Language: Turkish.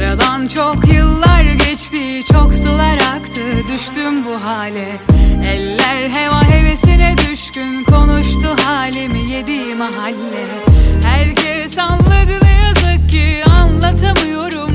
Aradan çok yıllar geçti, çok sular aktı, düştüm bu hale. Eller heva hevesine düşkün, konuştu halimi yedi mahalle. Herkes anladı ne yazık ki, anlatamıyorum